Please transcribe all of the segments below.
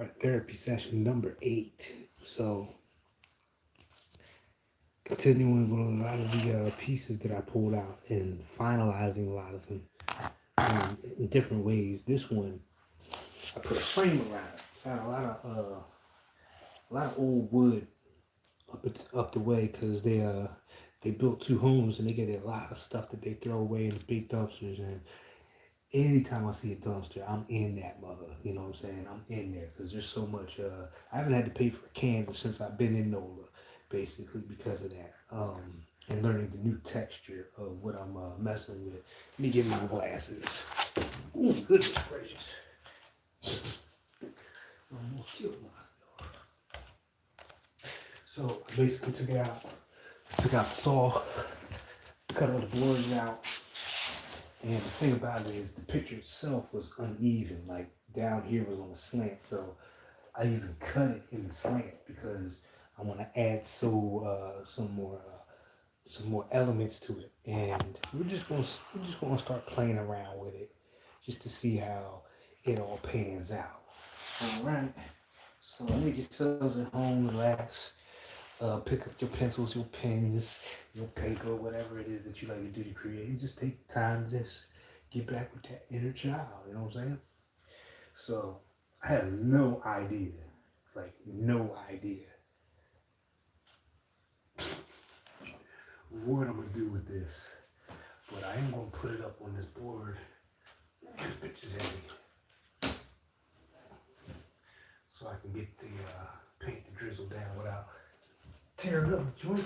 our therapy session number 8. So, continuing with a lot of the pieces that I pulled out and finalizing a lot of them in different ways. This one, I put a frame around it. Found a lot of old wood up the way because they built 2 homes and they get a lot of stuff that they throw away in the big dumpsters. And anytime I see a dumpster, I'm in that mother. You know what I'm saying? I'm in there because there's so much. I haven't had to pay for a candle since I've been in NOLA, basically because of that. And learning the new texture of what I'm messing with. Let me get my glasses. Oh, goodness gracious. I almost killed myself. So I basically took out the saw, cut all the boards out. And the thing about it is the picture itself was uneven. Like down here was on a slant, so I even cut it in the slant because I want to add some more elements to it. And we're just gonna start playing around with it just to see how it all pans out. All right. So make yourselves at home, relax. Pick up your pencils, your pens, your paper, whatever it is that you like to do to create. And just take time to just get back with that inner child. You know what I'm saying? So I have no idea, like no idea, what I'm gonna do with this. But I am gonna put it up on this board. This picture's heavy, so I can get the paint to drizzle down without tearing up the joint.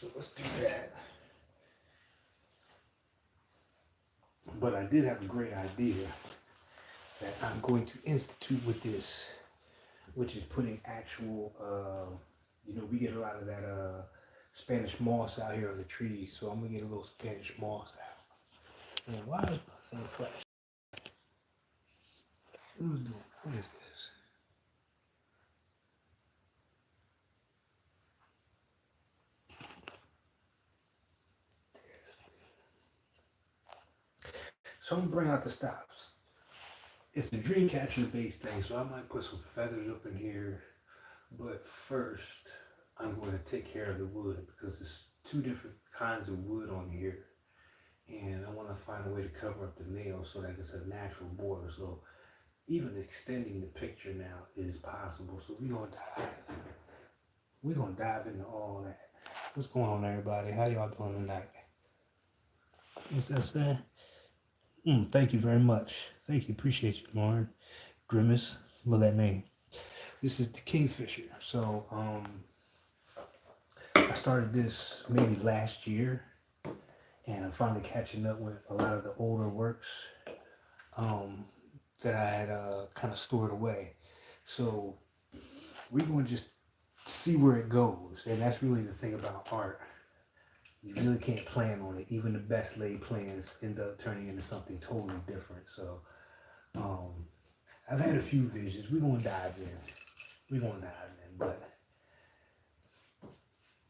So let's do that. But I did have a great idea that I'm going to institute with this, which is putting actual, we get a lot of that Spanish moss out here on the trees, so I'm gonna get a little Spanish moss out. And why is my thing flash? What is this? So I'm gonna bring out the stops. It's the dream catcher base thing, so I might put some feathers up in here. But first, I'm going to take care of the wood because there's 2 different kinds of wood on here. And I want to find a way to cover up the nails so that it's a natural border. So even extending the picture now is possible. So we're gonna dive into all that. What's going on, everybody? How y'all doing tonight? What's that saying? Thank you very much. Thank you. Appreciate you, Lauren. Grimace. Love that name. This is the Kingfisher. So I started this maybe last year, and I'm finally catching up with a lot of the older works that I had kind of stored away. So we're going to just see where it goes, and that's really the thing about art. You really can't plan on it. Even the best laid plans end up turning into something totally different. So I've had a few visions. We're gonna dive in. But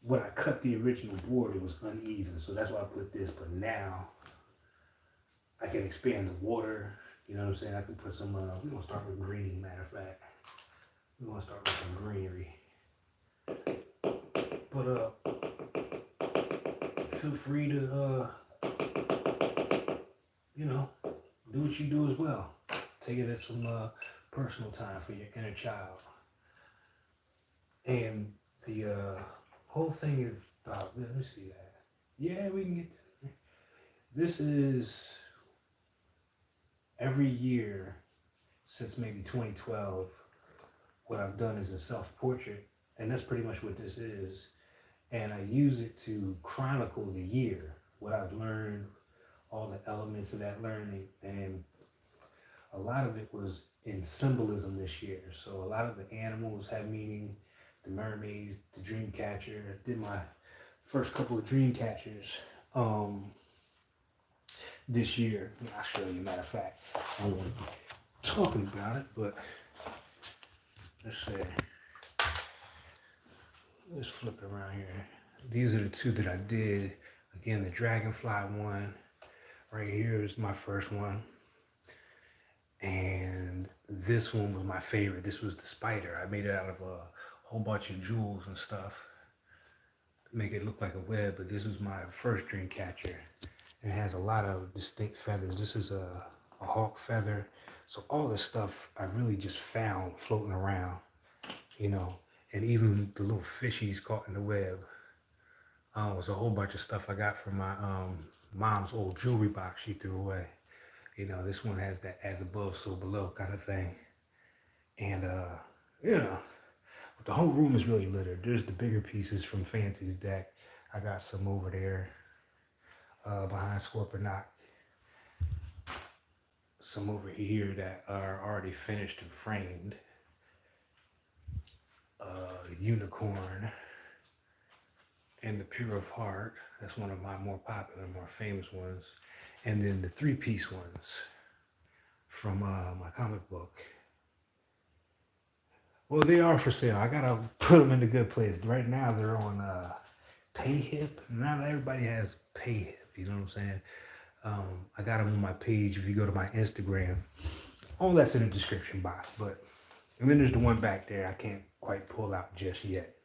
when I cut the original board, it was uneven. So that's why I put this. But now I can expand the water. You know what I'm saying? I can put some, we're gonna start with green, matter of fact. We're gonna start with some greenery. But feel free to do what you do as well. Take it as some personal time for your inner child. And the whole thing is about, let me see that. Yeah, we can get that. This is every year since maybe 2012. What I've done is a self-portrait, and that's pretty much what this is. And I use it to chronicle the year, what I've learned, all the elements of that learning. And a lot of it was in symbolism this year. So a lot of the animals have meaning, the mermaids, the dream catcher. I did my first couple of dream catchers this year. I'll show you, matter of fact. I don't want to be talking about it, but let's see. Let's flip it around here. These are the 2 that I did. Again, the dragonfly one right here is my first one. And this one was my favorite. This was the spider. I made it out of a whole bunch of jewels and stuff, make it look like a web, but this was my first dream catcher. And it has a lot of distinct feathers. This is a hawk feather. So all this stuff I really just found floating around, you know, and even the little fishies caught in the web. Was a whole bunch of stuff I got from my mom's old jewelry box she threw away. You know, this one has that as above, so below kind of thing. And, you know, the whole room is really littered. There's the bigger pieces from Fancy's deck. I got some over there behind Scorpionock. Some over here that are already finished and framed. Unicorn and the Pure of Heart. That's one of my more popular, more famous ones. And then the 3-piece ones from my comic book. Well, they are for sale. I gotta put them in a good place. Right now, they're on PayHip. Not everybody has PayHip. You know what I'm saying? I got them on my page. If you go to my Instagram, all that's in the description box. But and then there's the one back there I can't quite pull out just yet.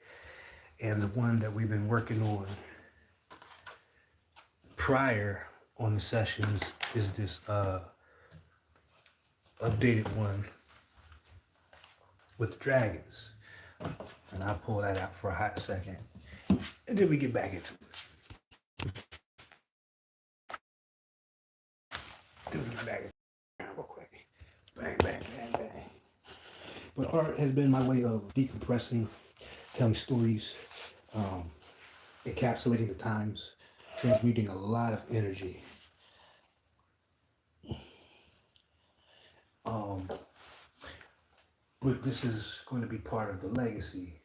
And the one that we've been working on prior on the sessions is this updated one with the dragons. And I'll pull that out for a hot second. And then we get back into it. Then we get back into it real quick. Bang, bang, bang, bang. But art has been my way of decompressing, telling stories, encapsulating the times, transmuting a lot of energy. But this is going to be part of the legacy.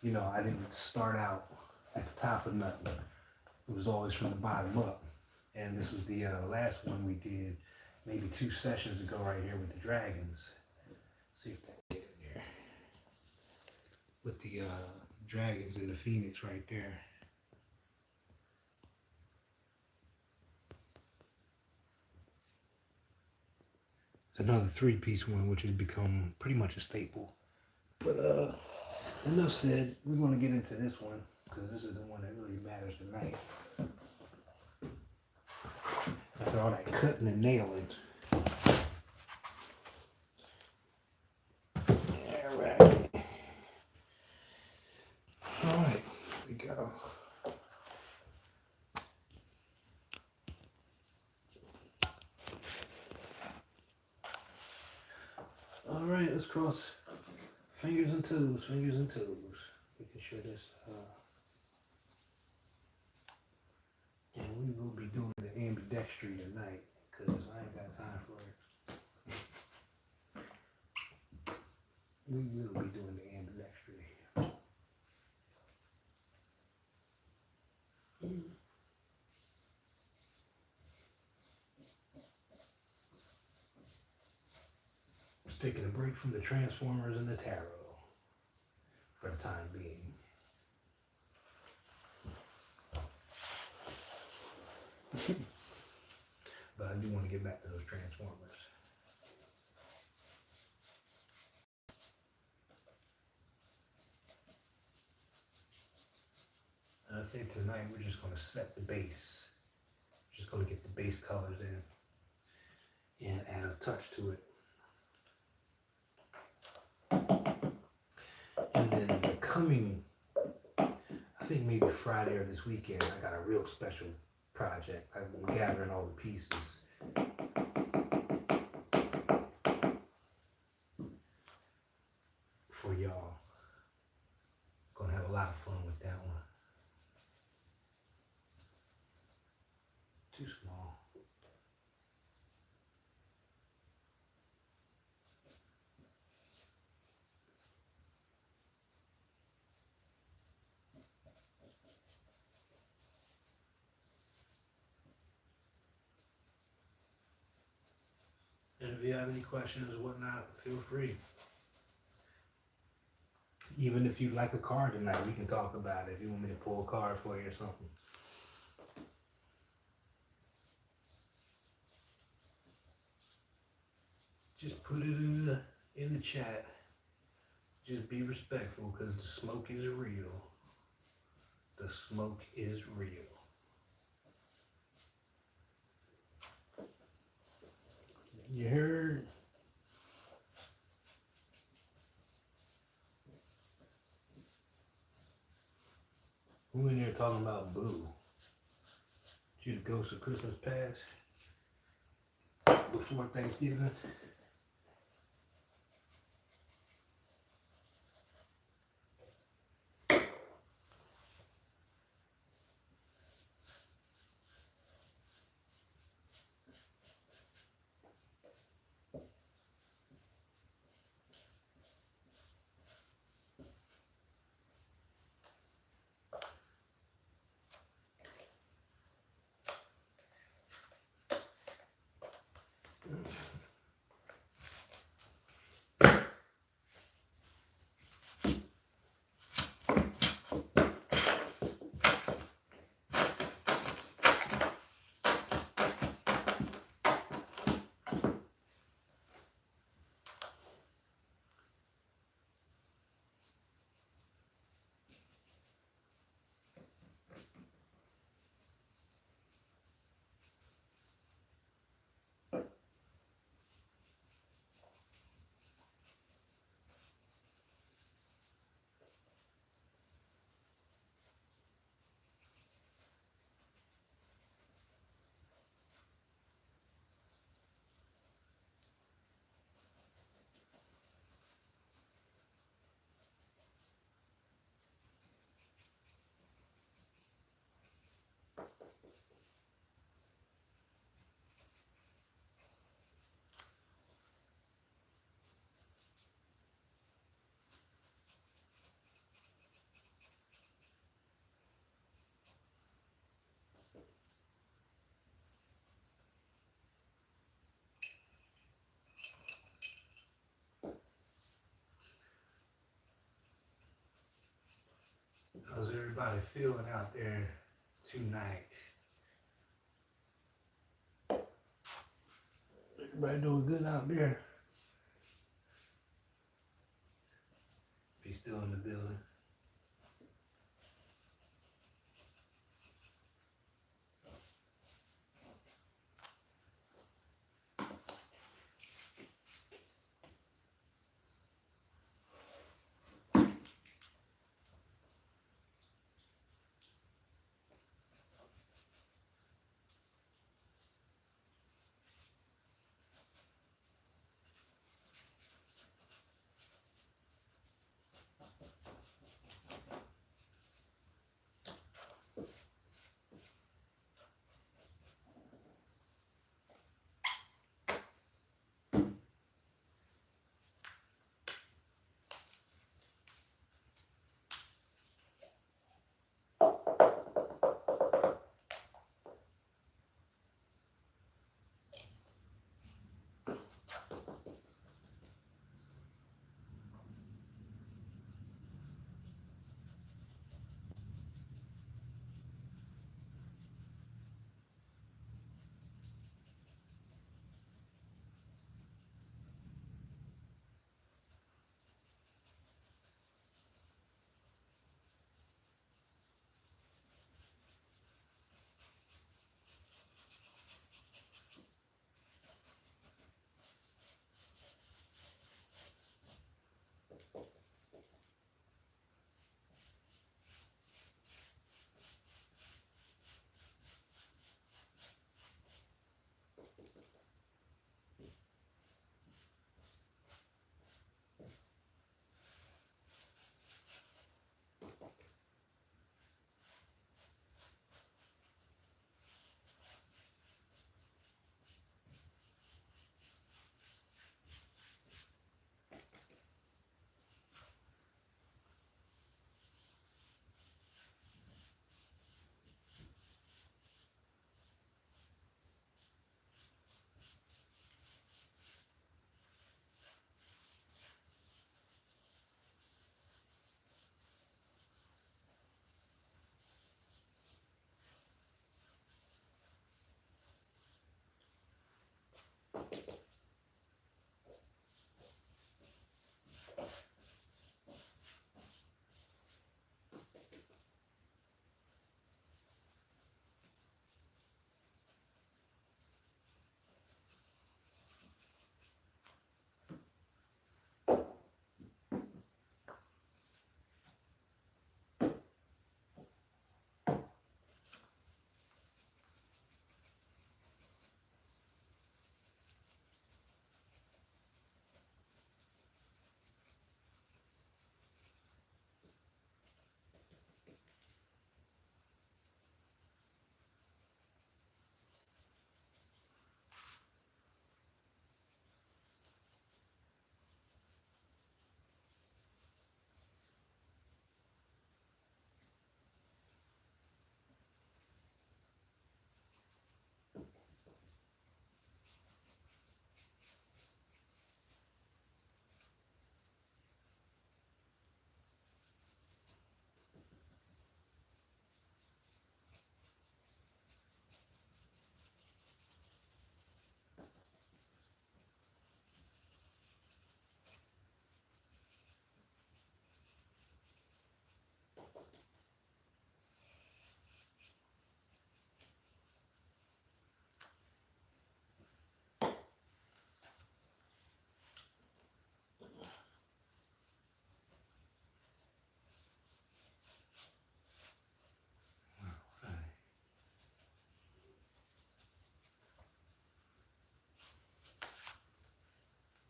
You know, I didn't start out at the top of nothing. It was always from the bottom up. And this was the last one we did maybe 2 sessions ago right here with the dragons. See if that can get in there. With the dragons and the phoenix right there. Another 3-piece one, which has become pretty much a staple. But enough said, we're going to get into this one because this is the one that really matters tonight. After all that cutting and nailing. All right. All right, here we go. All right, let's cross fingers and toes, fingers and toes. We can share this. And we will be doing the ambidextry tonight because I ain't got time for it. We will be doing the ambidextry. Just taking a break from the Transformers and the Tarot for the time being. But I do want to get back to those Transformers. And I think tonight we're just going to set the base. Just going to get the base colors in and add a touch to it. And then the coming, I think maybe Friday or this weekend, I got a real special project. I'm gathering all the pieces. For y'all. Gonna have a lot of fun with that one. Too small. And if you have any questions or whatnot, feel free. Even if you like a card tonight, we can talk about it. If you want me to pull a card for you or something. Just put it in the chat. Just be respectful because the smoke is real. The smoke is real. You heard? Who in there talking about boo? You the ghost of Christmas past? Before Thanksgiving? How's everybody feeling out there tonight? Everybody doing good out there? Be still in the building.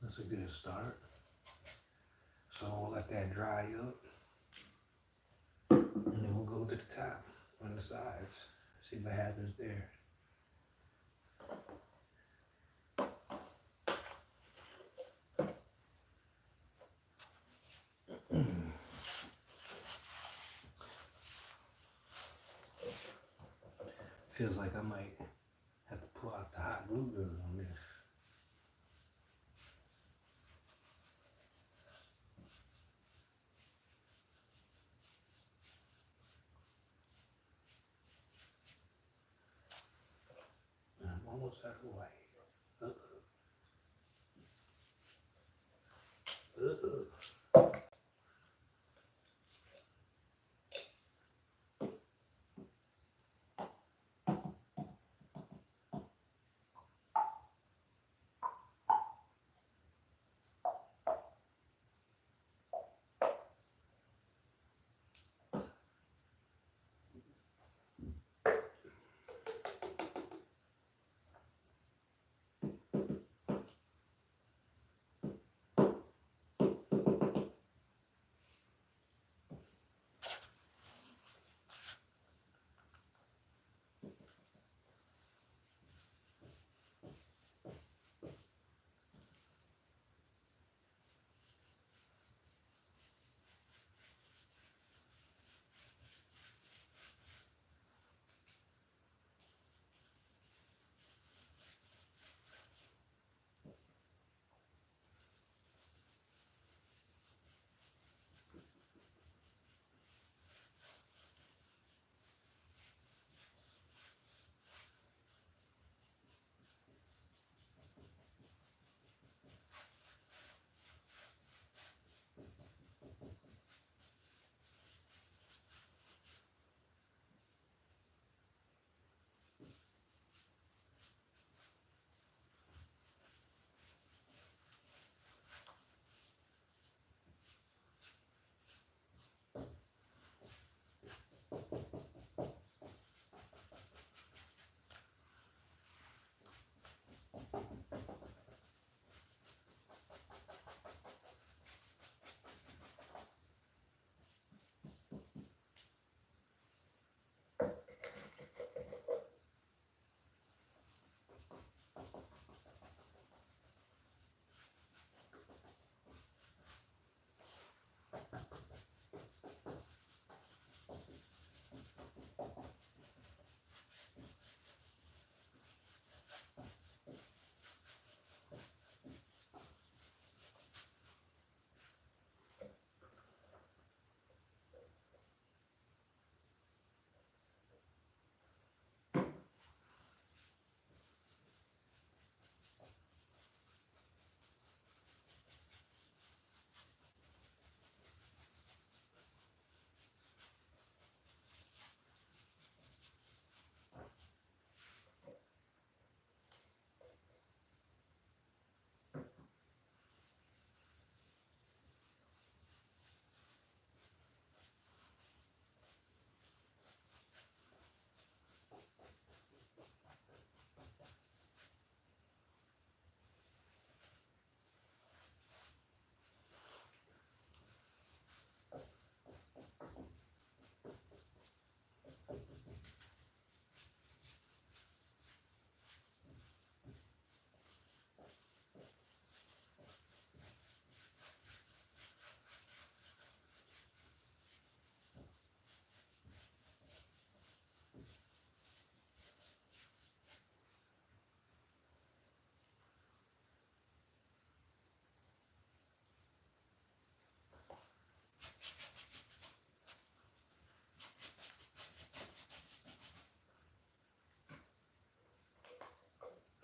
That's a good start. So we'll let that dry up. And then we'll go to the top on the sides. See what happens there. Feels like I might have to pull out the hot glue gun on this. I'm almost out of the way.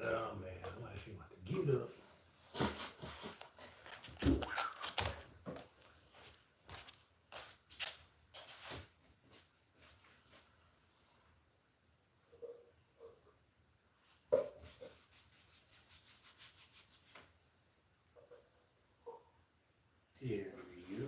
Oh man, I'm actually about to get up. There we go.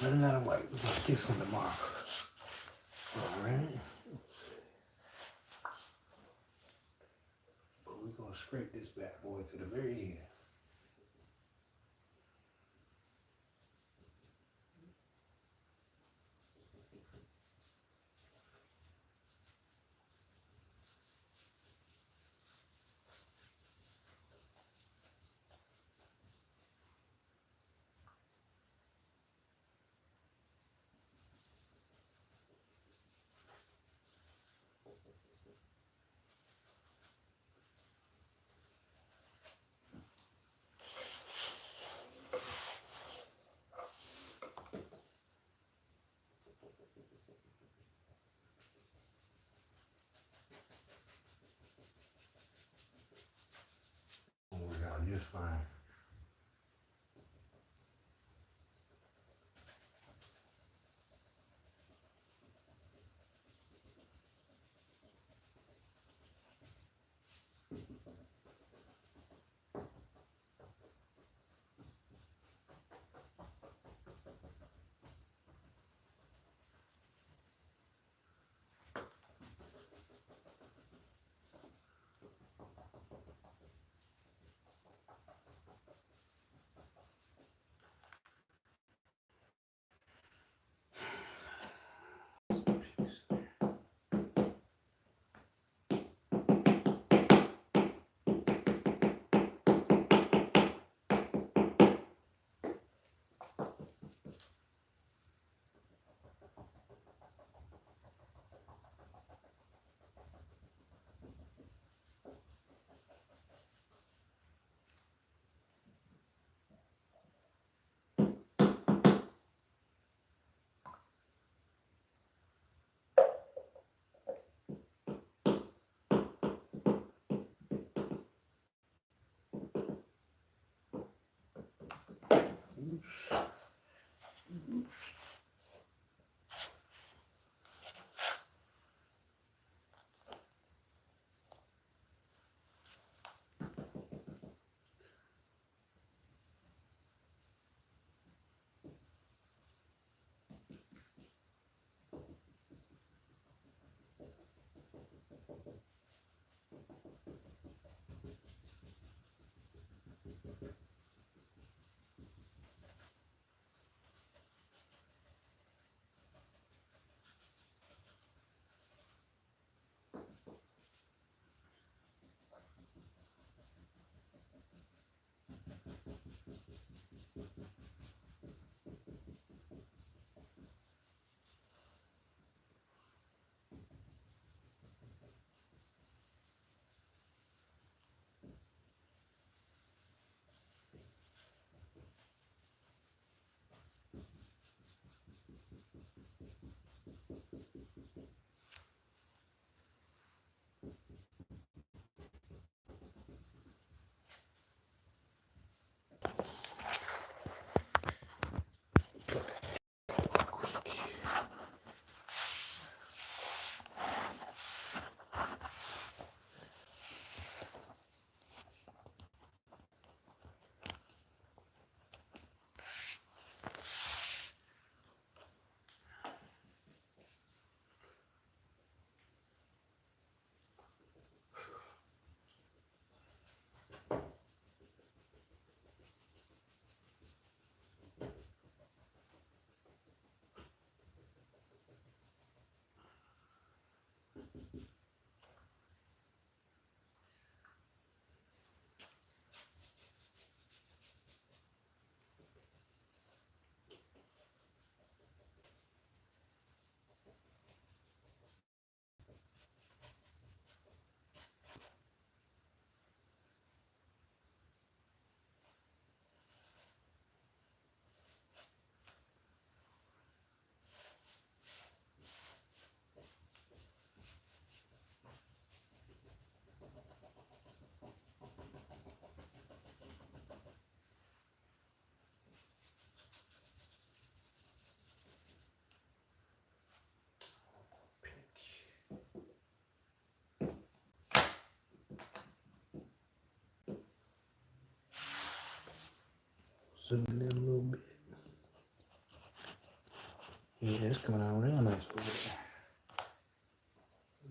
Let me let him white. We're gonna get some tomorrow. Alright. But we're gonna scrape this bad boy to the very end. It'll work out just fine. Zoom in a little bit. Yeah, it's coming out real nice over there.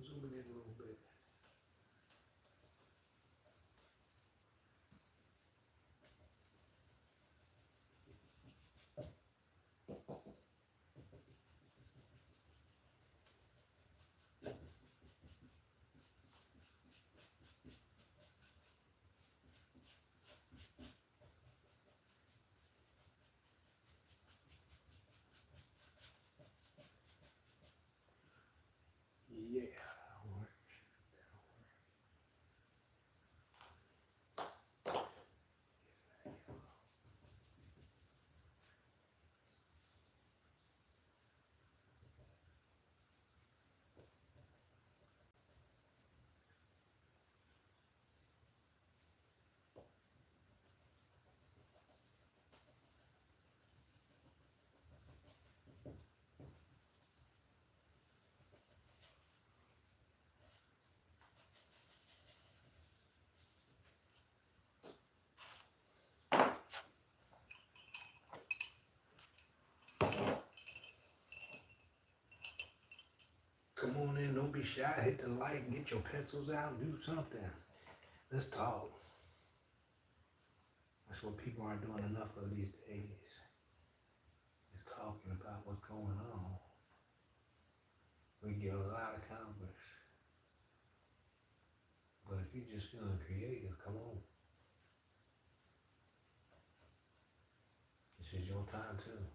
Zoom it in a little bit. Yeah. Come on in, don't be shy. Hit the like, get your pencils out, do something. Let's talk. That's what people aren't doing enough of these days. Is talking about what's going on. We get a lot accomplished. But if you're just feeling creative, come on. This is your time too.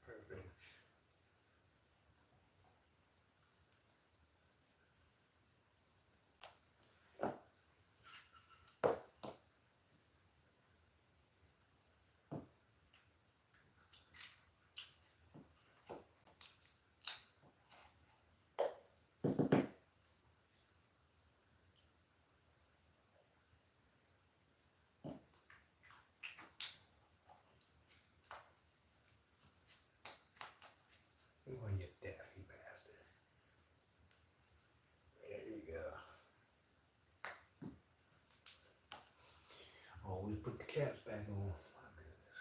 Perfect. You want your daffy bastard. There you go. Always put the caps back on. My goodness.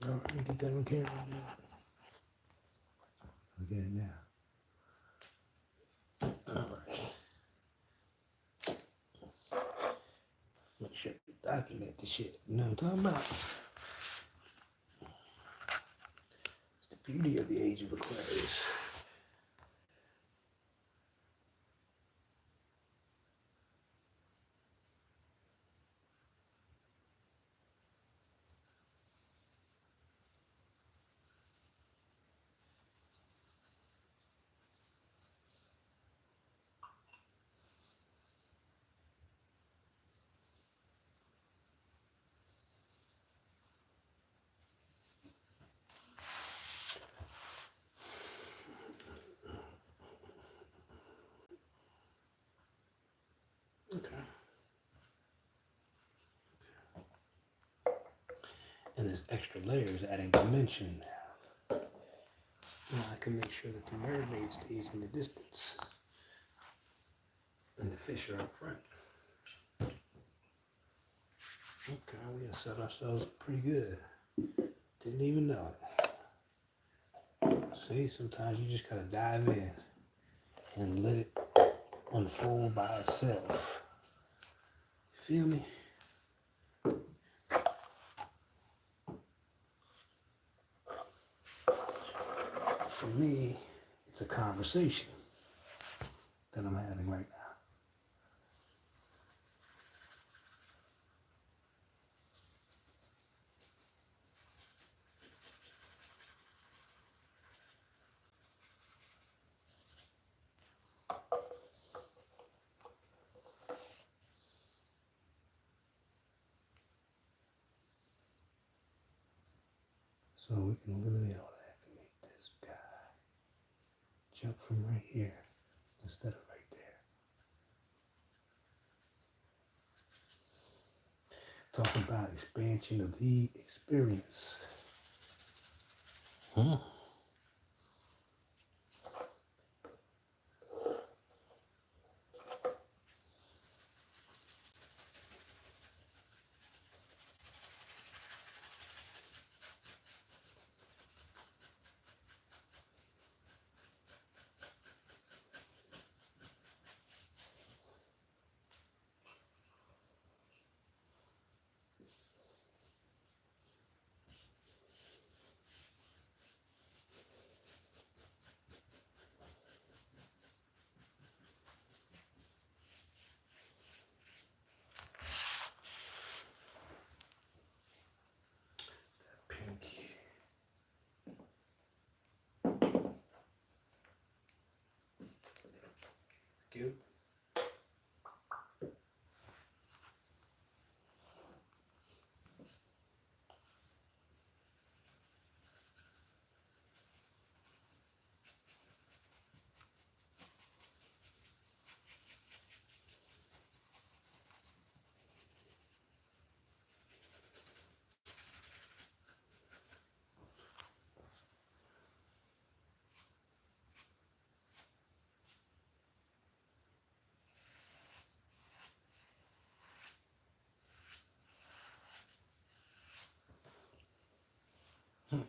No, let me get that on camera again. I'll get it now. Alright. Make sure to document the shit. You know what I'm talking about? It's the beauty of the age of Aquarius. Okay. And there's extra layers adding dimension now. Now I can make sure that the mermaid stays in the distance and the fish are up front. Okay, we have set ourselves up pretty good. Didn't even know it. See, sometimes you just gotta dive in and let it unfold by itself. Feel me? For me, it's a conversation that I'm having right now. So we can eliminate all that and make this guy jump from right here instead of right there. Talking about expansion of the experience. I'm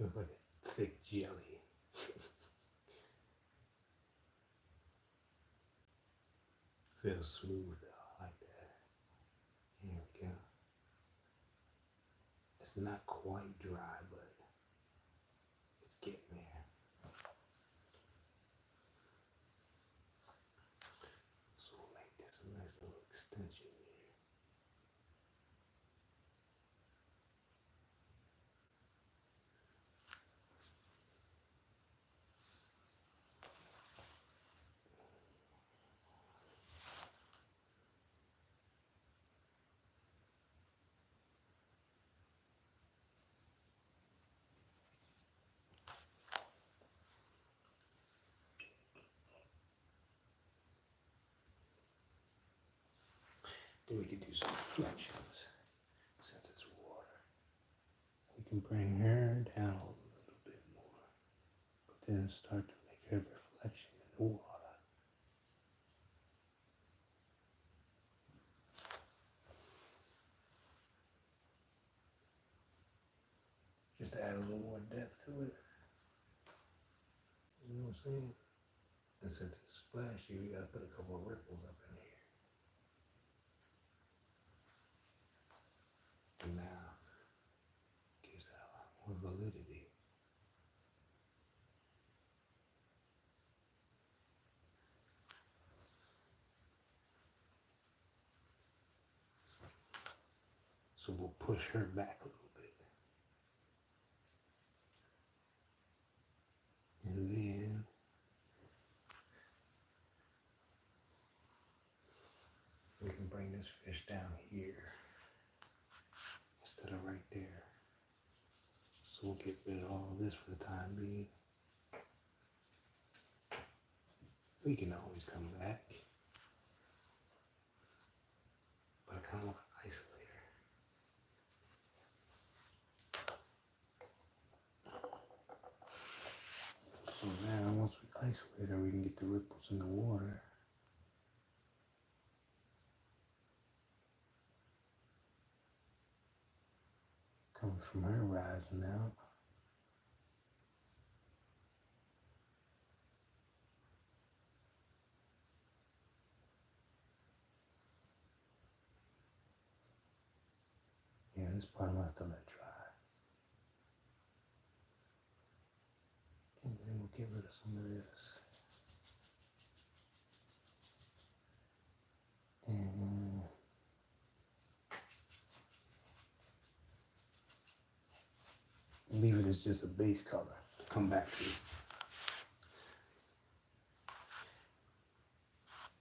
Feels like a thick jelly. Feels smooth though, like that. Here we go. It's not quite dry, but it's getting there. So we'll make this a nice little extension here. Then we can do some reflections since it's water. We can bring her down a little bit more, but then start to make her reflection in the water. Just to add a little more depth to it. You know what I'm saying? And since it's splashy, we gotta put a couple of ripples up in here. And now, gives that a lot more validity. So we'll push her back a little bit. And then we can bring this fish down here instead of right there. So we'll get rid of all of this for the time being. We can always come back. But I kind of want to isolate her. So now once we isolate her, we can get the ripples in the water. Coming from her rising out. Yeah, this part I'm gonna have to let dry. And then we'll get rid of some of this. And leave it as just a base color to come back to.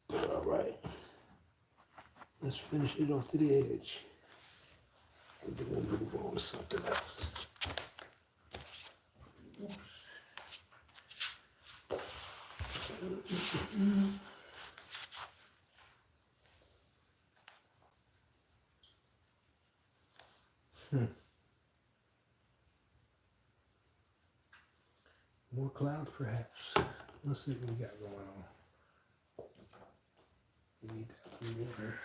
But all right, let's finish it off to the edge. And then we'll move on to something else. More clouds, perhaps. Let's see what we got going on. We need that water.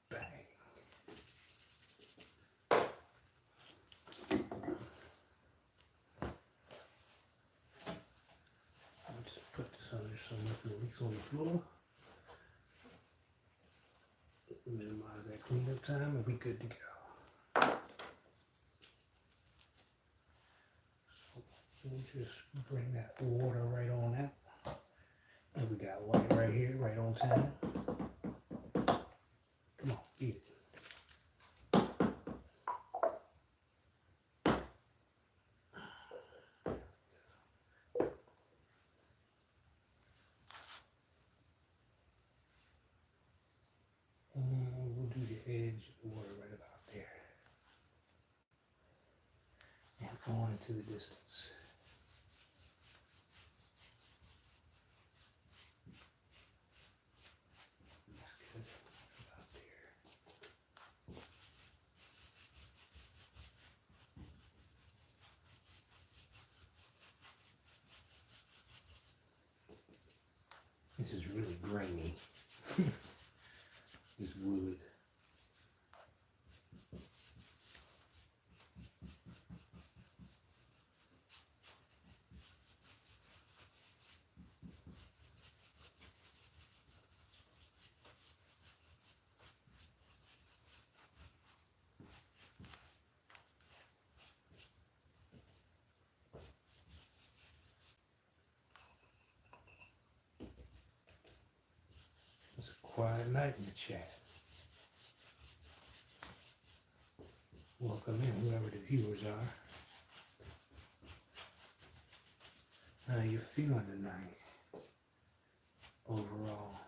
Bang. I'll just put this under somewhere so it leaks on the floor. Minimize that cleanup time and be good to go. So we'll just bring that water right on out. And we got white right here, right on time. Come on, eat it. And we'll do the edge of the water right about there. And on into the distance. That's good. About there. This is really grainy. This wood. It's a quiet night in the chat. Welcome in, whoever the viewers are. How you feeling tonight? Overall.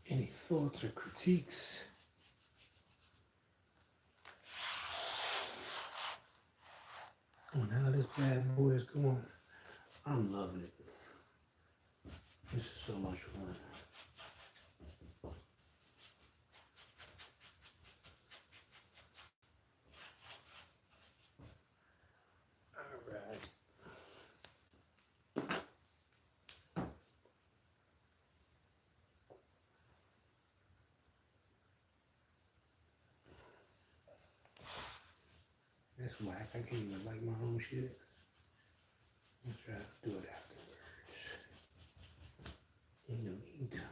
Any thoughts or critiques? On how this bad boy is going? I'm loving it. This is so much fun. All right. That's whack. I can't even like my own shit. Let's try to do it afterwards. In the meantime.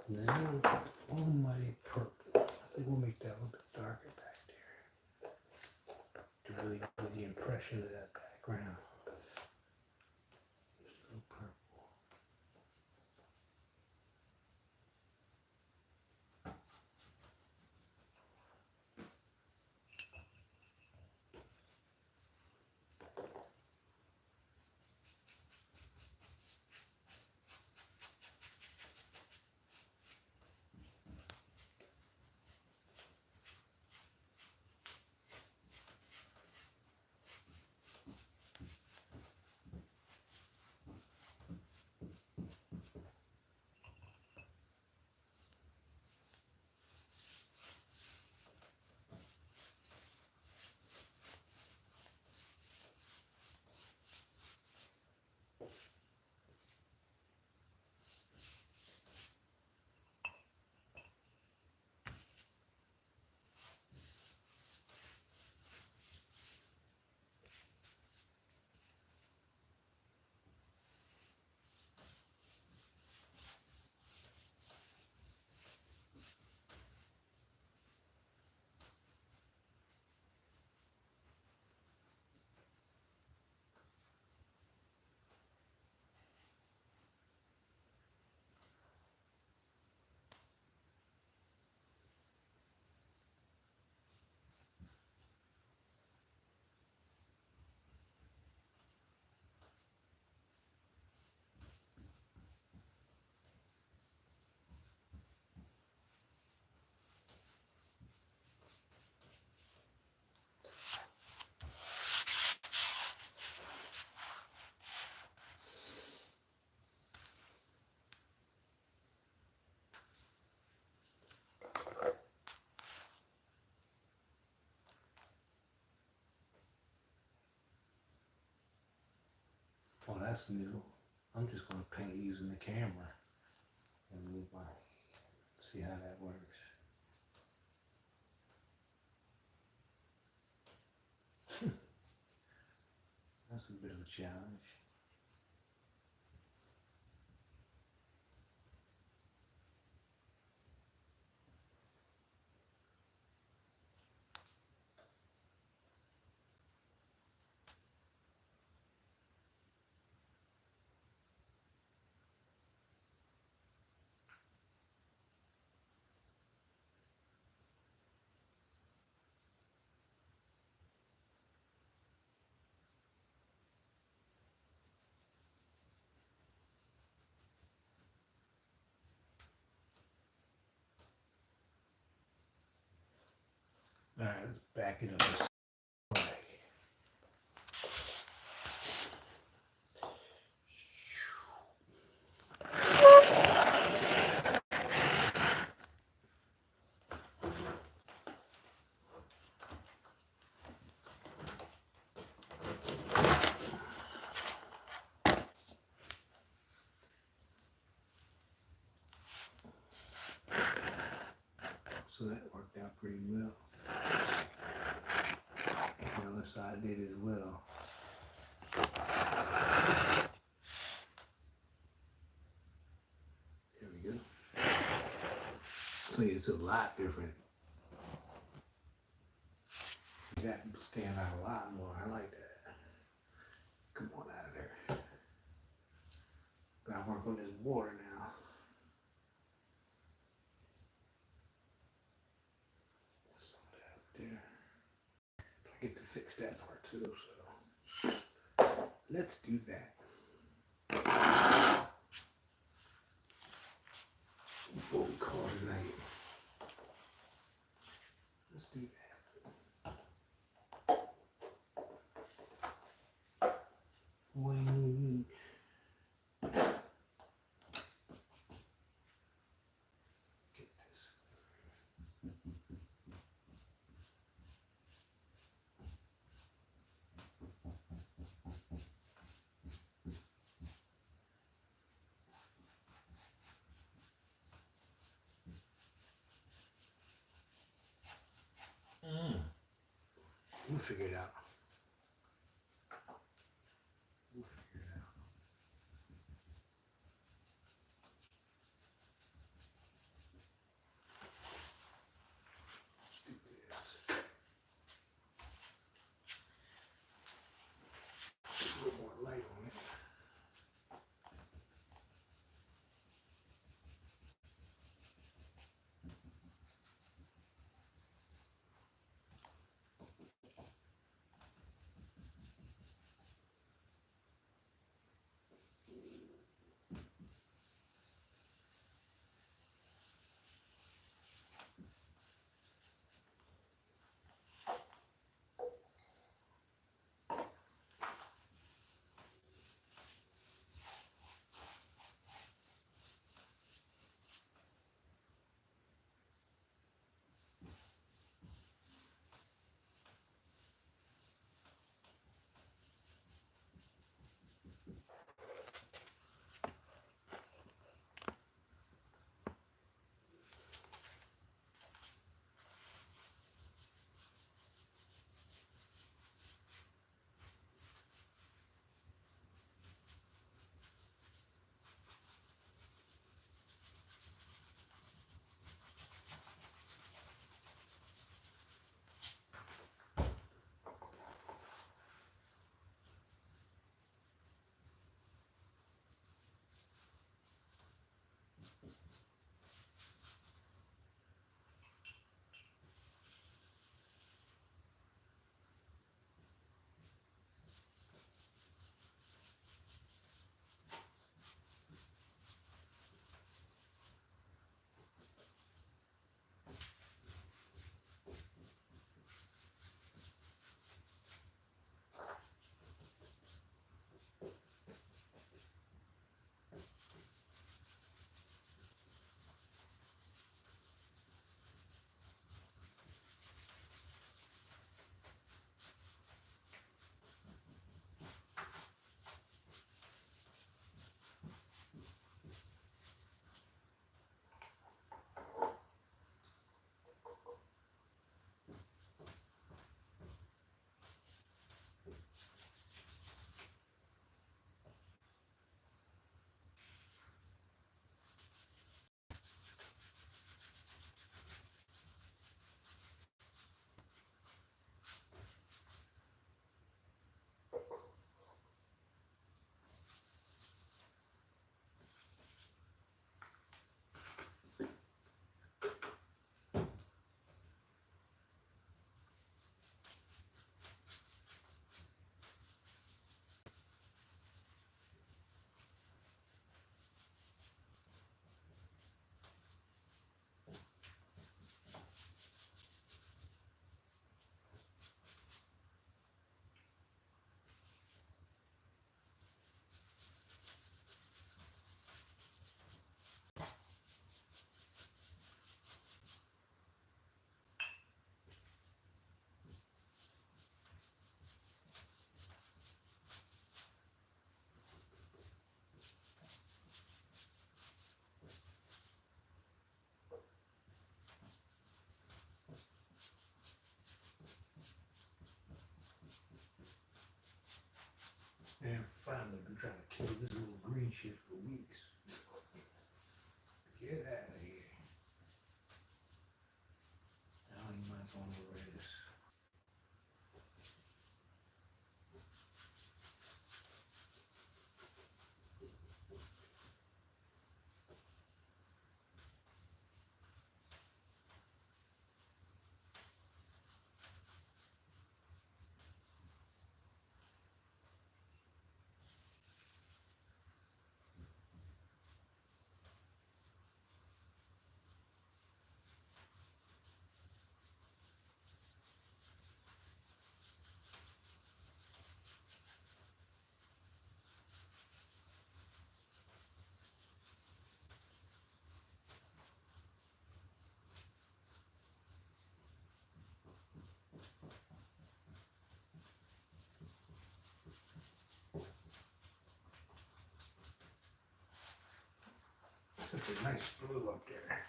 Now, almighty purple. I think we'll make that a little bit darker back there to really give the impression of that background. Just a little purple. that's new. I'm just going to paint using the camera and move my hand. See how that works. That's a bit of a challenge. All right, let's back it up. So that worked out pretty well. The other side did as well. There we go. So it's a lot different. That stand out a lot more. I like that. Come on out of there. Gotta work on this border now. Some of that up there. I get to fix that part too, so let's do that. Before we call it night. Let's do that. Wing. Get this. We'll figure it out. We'll figure it out. Let's do this. Put a little more light on it. Kill this little green shit for weeks. Get out of here. I don't even mind going over this. Such a nice blue up there.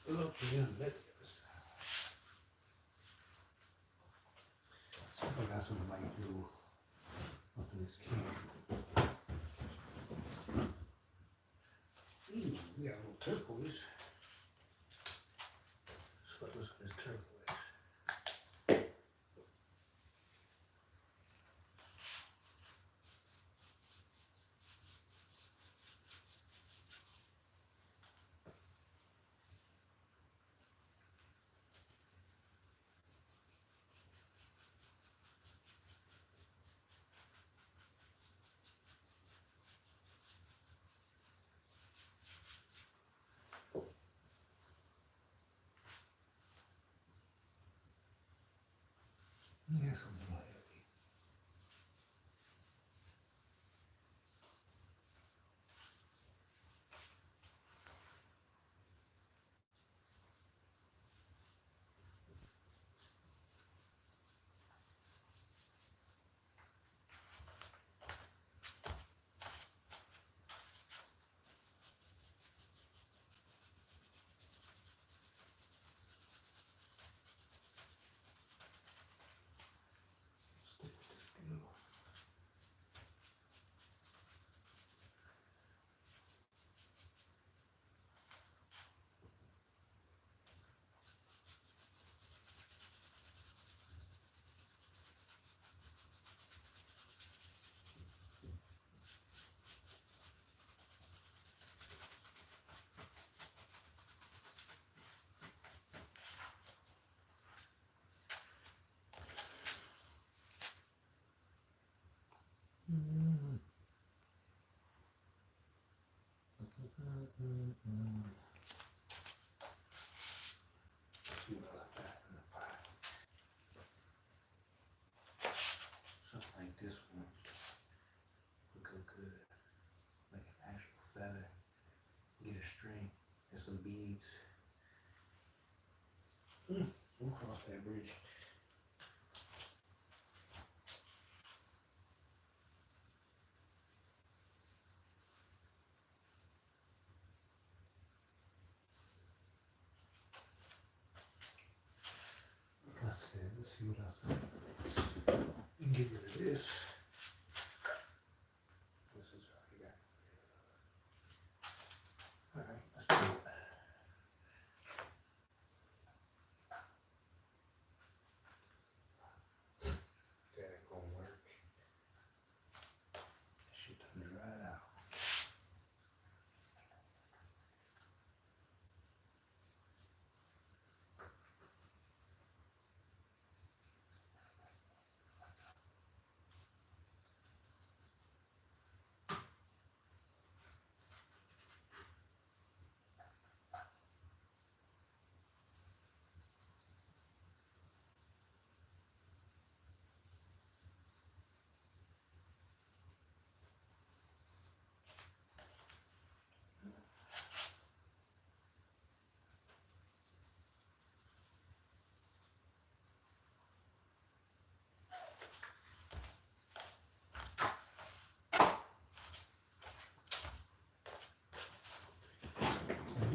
Look, yeah, let the other side. So I got some light blue up in this can. We got a little turquoise. Let's focus on this turquoise. Yeah, something like that. Stick with this blue. See what I like that in the pot. Something like this one would go good. Like an actual feather. Get a string and some beads. We'll cross that bridge. Like I said, let's see what else. We can get rid of this. This is already got. Alright, let's do it.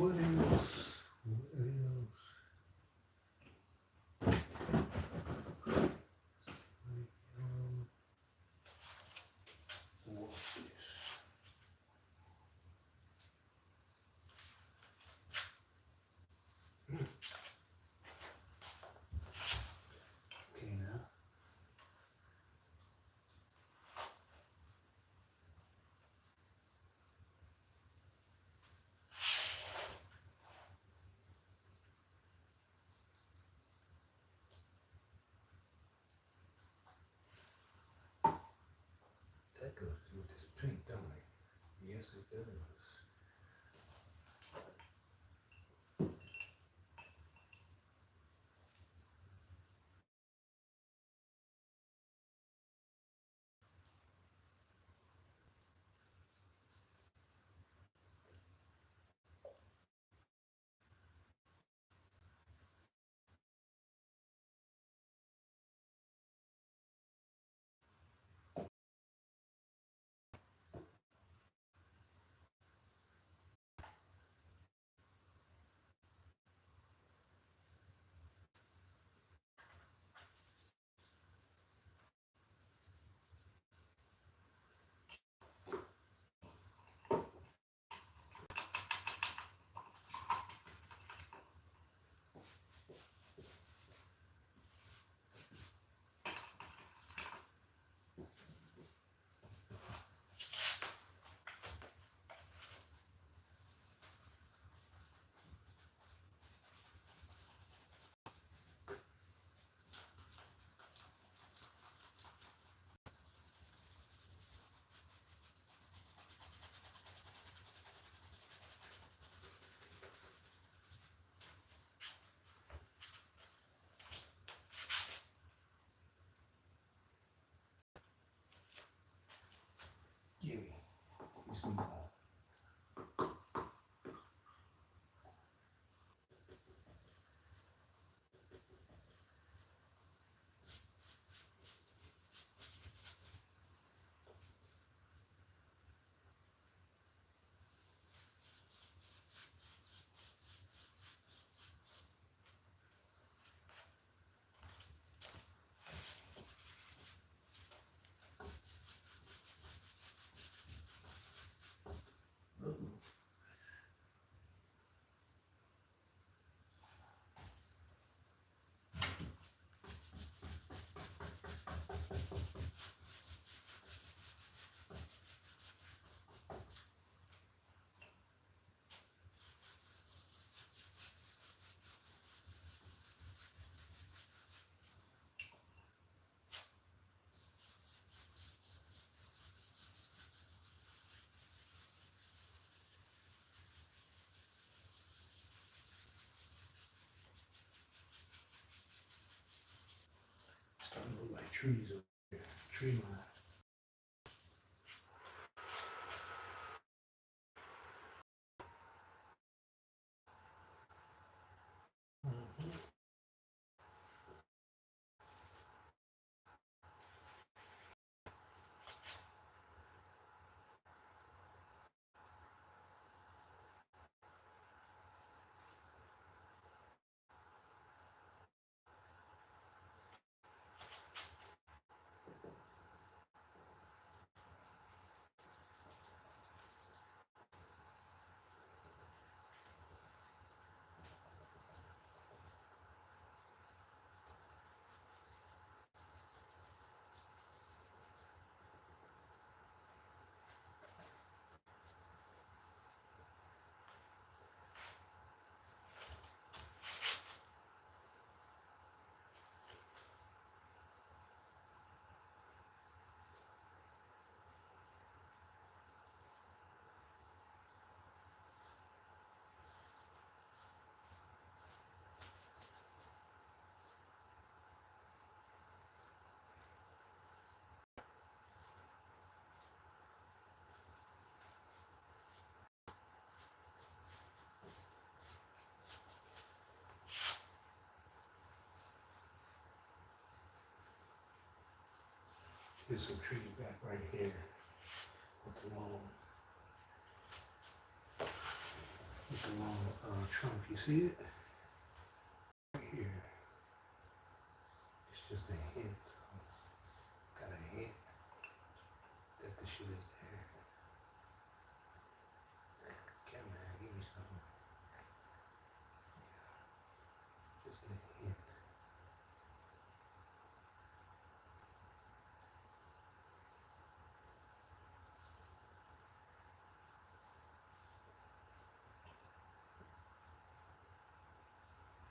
What else? What's this? Okay, now. That goes with this pink, don't it? Yes, it does. Give me some. Starting to look like trees over there. Tree line. There's some trees back right here with the lawn. With the lawn. trunk. You see it? Right here. It's just a hint. Got a hint that the shit is there. Come on, give me something. Just a hint.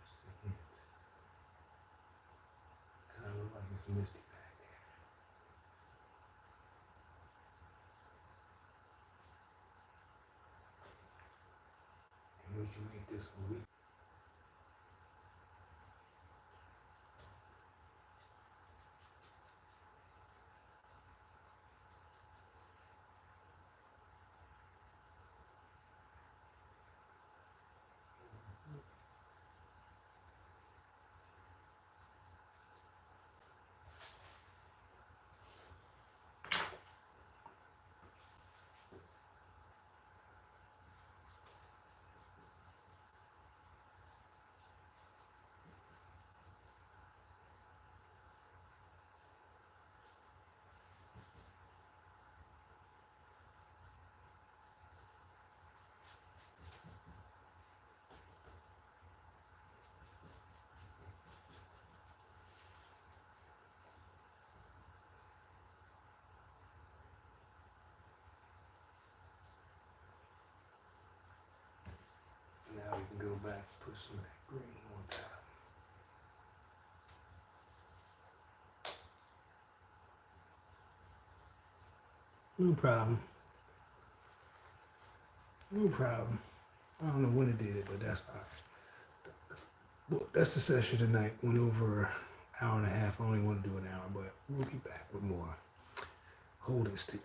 Just a hint. Kind of look like it's misty back there. And we can make this a week. Now we can go back and put some of that green on top. No problem. No problem. I don't know when it did it, but that's all right. Well, that's the session tonight. Went over an hour and a half. I only want to do an hour, but we'll be back with more. Hold it still.